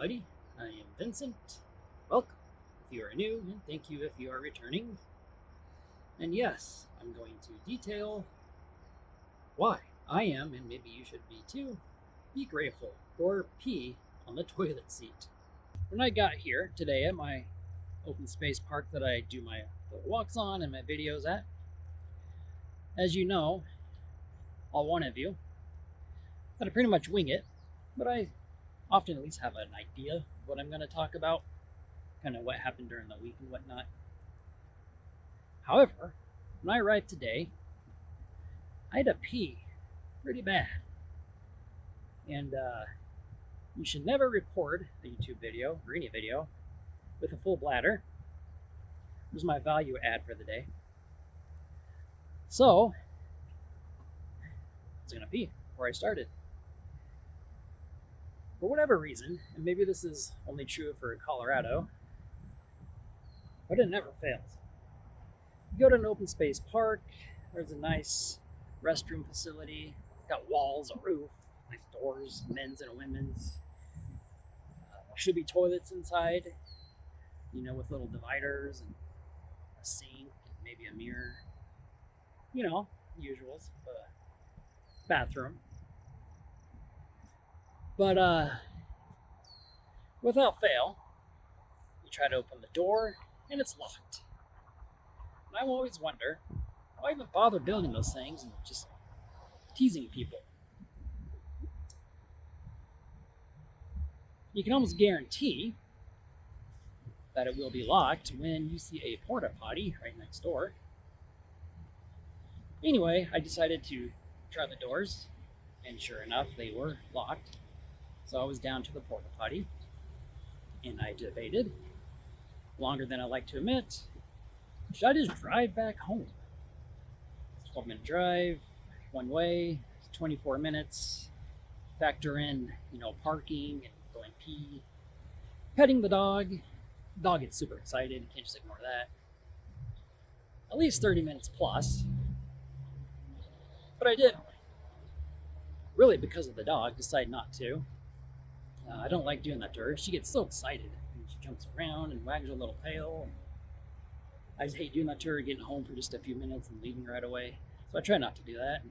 everybody. I am Vincent. Welcome if you are new, and thank you if you are returning. And yes, I'm going to detail why I am, and maybe you should be too, be grateful for pee on the toilet seat. When I got here today at my open space park that I do my walks on and my videos at, as you know, all one of you, that I pretty much wing it, but I often at least have an idea of what I'm going to talk about, kind of what happened during the week and whatnot. However, when I arrived today, I had to pee pretty bad. And you should never record a YouTube video or any video with a full bladder. Here's my value add for the day. So, I was going to pee before I started. For whatever reason, and maybe this is only true for Colorado, but it never fails. You go to an open space park, there's a nice restroom facility, got walls, a roof, nice doors, men's and women's. There should be toilets inside, with little dividers and a sink, and maybe a mirror. Usuals of a bathroom. But without fail, you try to open the door and it's locked. And I always wonder, why even bother building those things and just teasing people? You can almost guarantee that it will be locked when you see a porta potty right next door. Anyway, I decided to try the doors, and sure enough, they were locked. So I was down to the porta potty, and I debated, longer than I like to admit, should I just drive back home? It's a 12-minute drive, one way, 24 minutes, factor in, parking and going pee, petting the dog. The dog gets super excited, you can't just ignore that. At least 30 minutes plus. But I did, really because of the dog, decide not to. I don't like doing that to her. She gets so excited. She jumps around and wags her little tail. I just hate doing that to her, getting home for just a few minutes and leaving right away. So I try not to do that.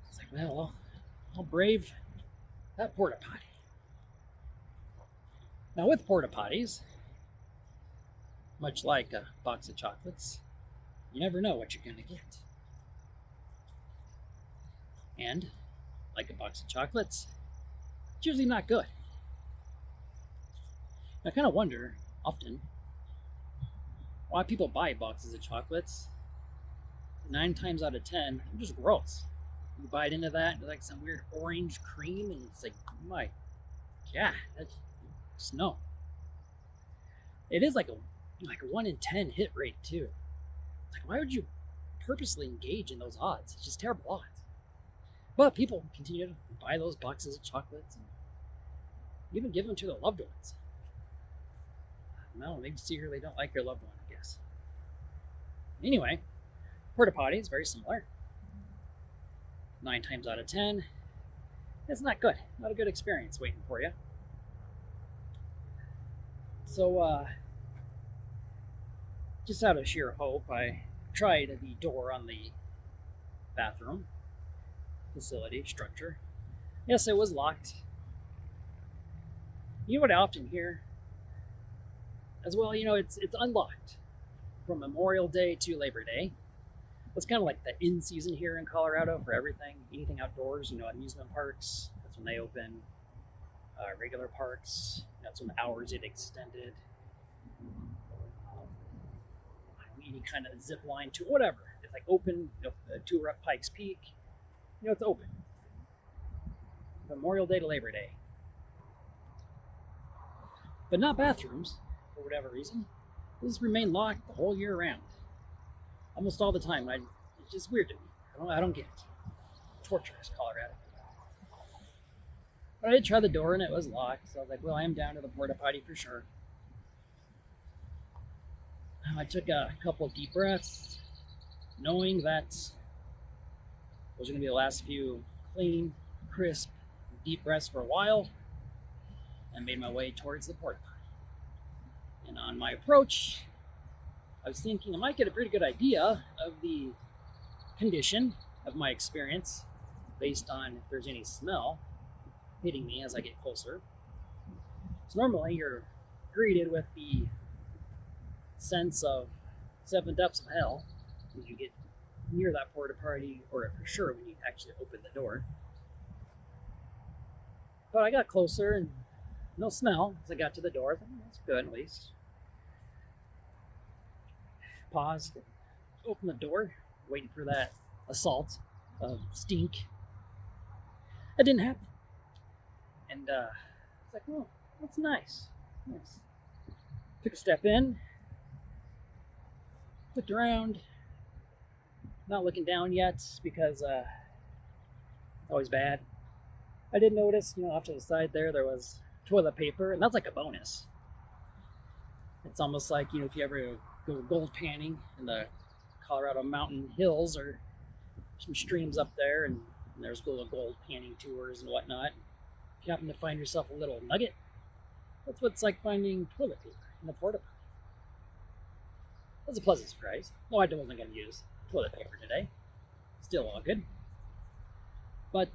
It's like, well, I'll brave that porta potty. Now with porta potties, much like a box of chocolates, you never know what you're going to get. And like a box of chocolates, it's usually not good. I kind of wonder often why people buy boxes of chocolates. 9 times out of 10, they're just gross. You bite into that, like some weird orange cream, and it's like, oh my God, that's just no. It is like a 1 in 10 hit rate too. It's like, why would you purposely engage in those odds? It's just terrible odds. But people continue to buy those boxes of chocolates and even give them to their loved ones. No, they secretly don't like their loved one, I guess. Anyway, porta potty is very similar. 9 times out of 10, it's not good. Not a good experience waiting for you. So, just out of sheer hope, I tried the door on the bathroom facility structure. Yes, it was locked. You know what I often hear as well? It's unlocked from Memorial Day to Labor Day. It's kind of like the in season here in Colorado for everything, anything outdoors. Amusement parks, that's when they open. Regular parks, that's when the hours get extended. Any kind of zip line to whatever. It's like open, tour up Pikes Peak. It's open. Memorial Day to Labor Day. But not bathrooms, for whatever reason. Those remain locked the whole year round. Almost all the time. It's just weird to me. I don't get it. Torturous, Colorado. But I did try the door and it was locked, so I was like, well, I am down to the porta potty for sure. I took a couple of deep breaths, knowing that those are going to be the last few clean, crisp, deep breaths for a while. and made my way towards the porta potty. And on my approach, I was thinking I might get a pretty good idea of the condition of my experience based on if there's any smell hitting me as I get closer. So normally you're greeted with the sense of seven depths of hell when you get near that porta potty, or for sure when you actually open the door. But I got closer and no smell as I got to the door. I thought, that's good at least. Paused, opened the door, waiting for that assault of stink. That didn't happen. And it's like, oh, that's nice. Nice. Took a step in, looked around, not looking down yet because always bad. I did notice, off to the side there was toilet paper, and that's like a bonus. It's almost like, if you ever go gold panning in the Colorado mountain hills or some streams up there, and there's little gold panning tours and whatnot. If you happen to find yourself a little nugget, that's what it's like finding toilet paper in the porta potty. That was a pleasant surprise. No, I wasn't going to use toilet paper today. Still all good. But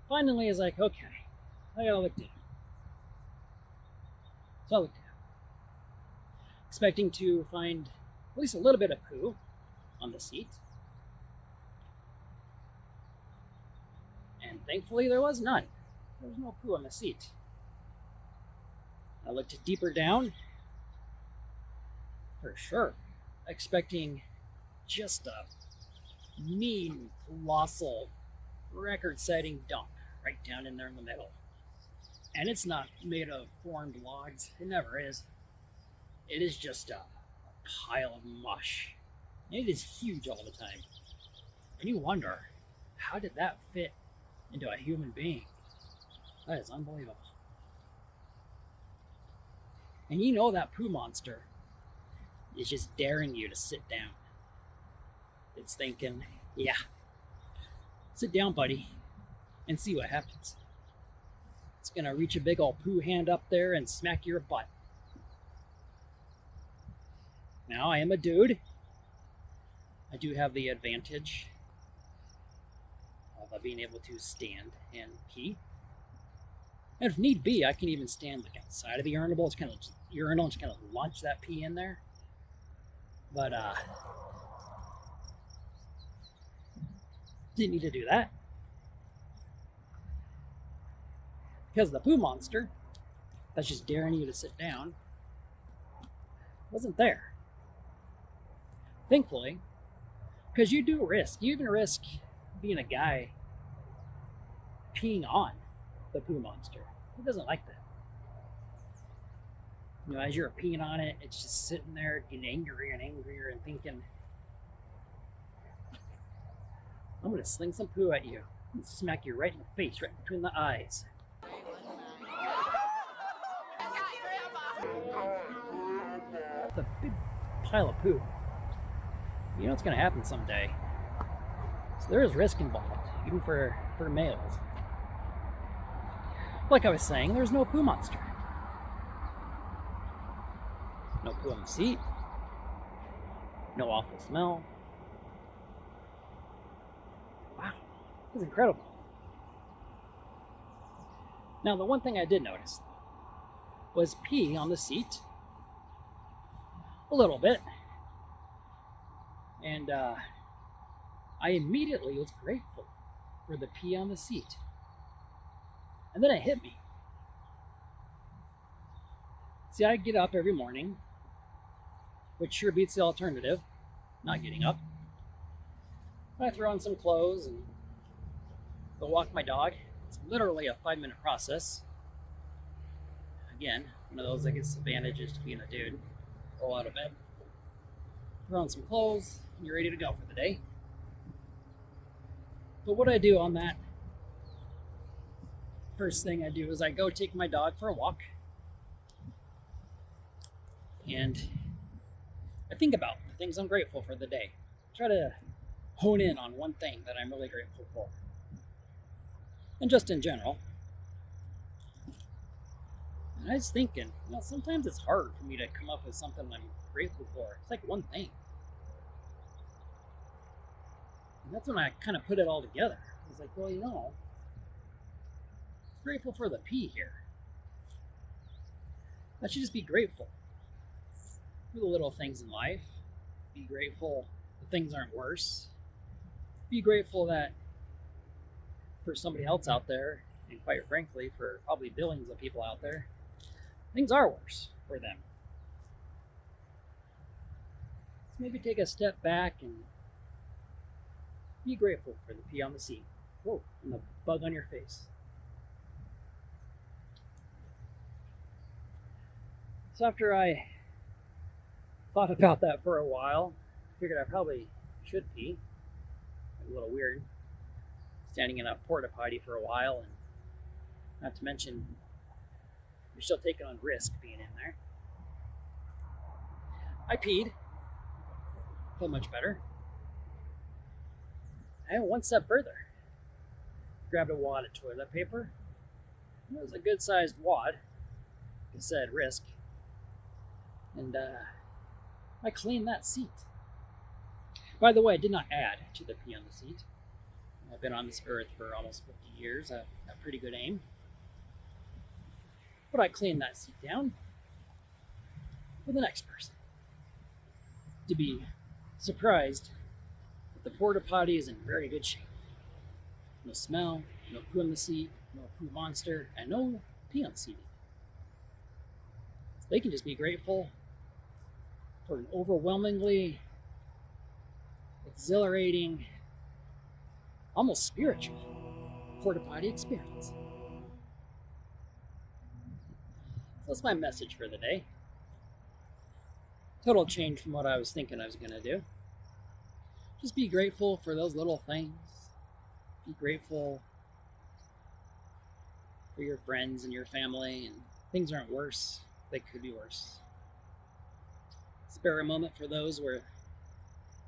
finally, I was like, okay, I gotta look down. So I looked down, expecting to find at least a little bit of poo on the seat. And thankfully, there was none. There was no poo on the seat. I looked deeper down, for sure, expecting just a mean, colossal, record-setting dump right down in there in the middle. And it's not made of formed logs. It never is. It is just a pile of mush. And it is huge all the time. And you wonder, how did that fit into a human being? That is unbelievable. And that poo monster is just daring you to sit down. It's thinking, yeah, sit down, buddy, and see what happens. It's gonna reach a big old poo hand up there and smack your butt. Now, I am a dude. I do have the advantage of being able to stand and pee. And if need be, I can even stand like outside of the urinal. It's kind of launch that pee in there. But didn't need to do that. Because the poo monster that's just daring you to sit down wasn't there. Thankfully, because you even risk being a guy peeing on the poo monster. He doesn't like that. As you're peeing on it, it's just sitting there getting angrier and angrier and thinking, I'm going to sling some poo at you and smack you right in the face, right between the eyes. The big pile of poo. It's going to happen someday. So there is risk involved, even for males. Like I was saying, there's no poo monster. No poo on the seat. No awful smell. Wow, this is incredible. Now, the one thing I did notice was pee on the seat. A little bit. And I immediately was grateful for the pee on the seat. And then it hit me. See, I get up every morning, which sure beats the alternative, not getting up. I throw on some clothes and go walk my dog. It's literally a 5-minute process. Again, one of those that gets advantages to being a dude. Roll out of bed, throw on some clothes, and you're ready to go for the day. But what I do on that first thing I do is I go take my dog for a walk. And I think about the things I'm grateful for the day. Try to hone in on one thing that I'm really grateful for. And just in general. And I was thinking, sometimes it's hard for me to come up with something I'm grateful for. It's like one thing. And that's when I kind of put it all together. I was like, well, grateful for the P here. I should just be grateful for the little things in life. Be grateful that things aren't worse. Be grateful that for somebody else out there, and quite frankly, for probably billions of people out there, things are worse for them. So maybe take a step back and be grateful for the pee on the seat. Whoa, and the bug on your face. So after I thought about that for a while, I figured I probably should pee. A little weird standing in a porta potty for a while, and not to mention you're still taking on risk being in there. I peed. Felt much better. I went one step further. Grabbed a wad of toilet paper. It was a good sized wad. It said risk. And I cleaned that seat. By the way, I did not add to the pee on the seat. I've been on this earth for almost 50 years. I've got pretty good aim. But I cleaned that seat down for the next person to be surprised that the porta potty is in very good shape. No smell, no poo on the seat, no poo monster, and no pee on the seat. So they can just be grateful for an overwhelmingly exhilarating, almost spiritual porta potty experience. So that's my message for the day. Total change from what I was thinking I was going to do. Just be grateful for those little things. Be grateful for your friends and your family, and things aren't worse. They could be worse. Spare a moment for those where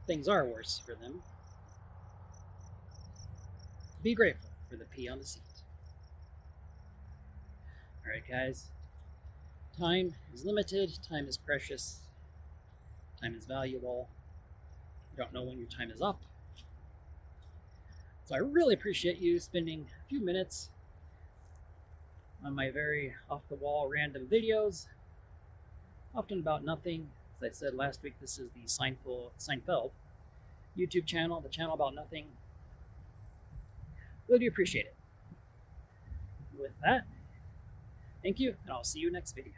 things are worse for them. Be grateful for the pee on the seat. Alright, guys. Time is limited. Time is precious. Time is valuable. You don't know when your time is up. So I really appreciate you spending a few minutes on my very off-the-wall random videos, often about nothing. As I said last week, this is the Seinfeld YouTube channel, the channel about nothing. Really do appreciate it. With that, thank you, and I'll see you next video.